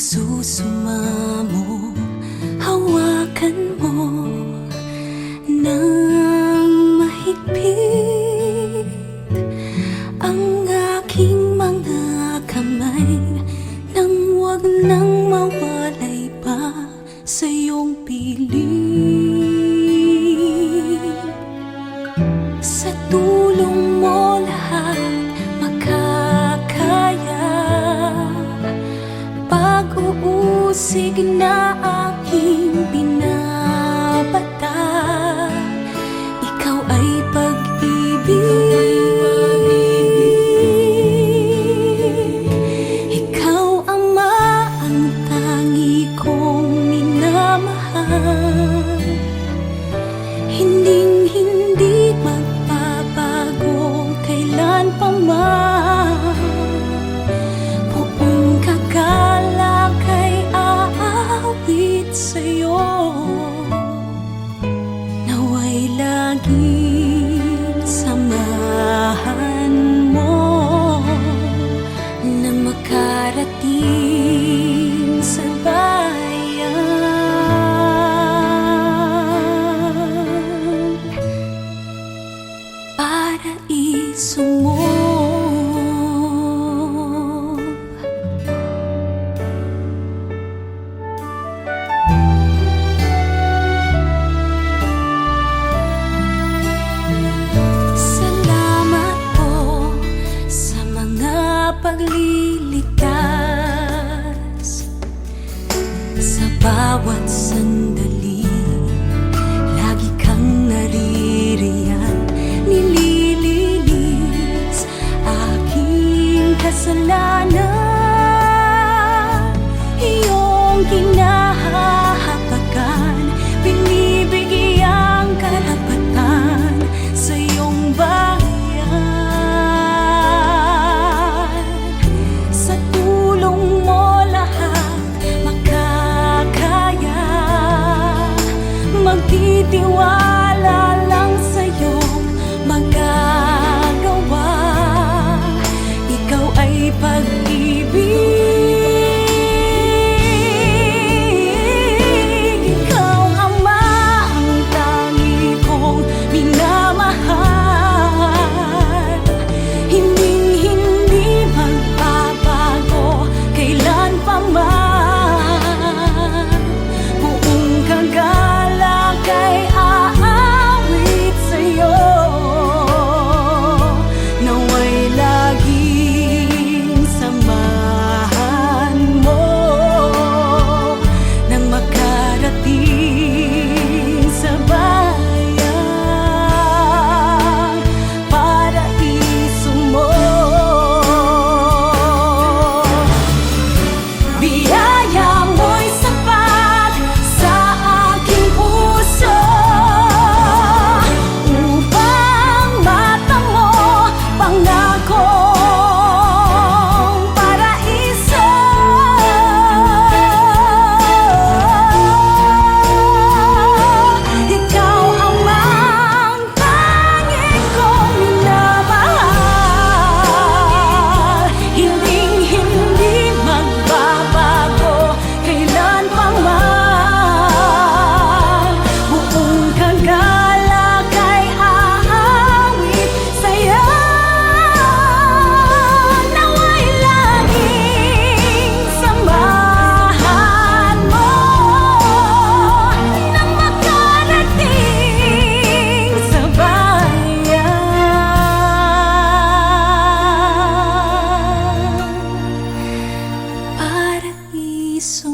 nagsusumamo, hawakan mo ng mahigpit ang aking mga kamay, nang wag nang mawalay pa sa iyong piling. Sa tulong mo lahat makakaya, pag-uusig na aking binabata, ikaw ay pag-ibig. Ikaw, Ama, ang tangi kong minamahal, hinding-hindi magbabago kailan pa man. Buong kagalak ay aawit sa'yo, naway laging samahan mo na makarating sa bayan, paraiso mo. Salamat po sa mga paglilikas, sa bawat sandali lagi kang naririyan, nililinis aking kasalanan, iyong kinahahapagan, binibigyang karapatan sa iyong bayan. Sa tulong mo lahat makakaya, magtitiwala lang sa'yo magagawa. Ikaw ay pag-ibig. Ikaw, Ama, ang tangi kong minamahal, hinding-hindi magbabago kailan pa man. Buong kagalak ay aawit sa'yo, naway laging samahan mo nang makarating sa bayan, paraiso mo. Biyaya mo'y sapat sa aking puso upang matamo pangakong paraiso. Ikaw, Ama, ang tangi kong minamahal, hinding-hindi magbabago kailan pa man. Buong kagalak ay aawit sa'yo, naway laging samahan mo nang makarating sa bayan, paraiso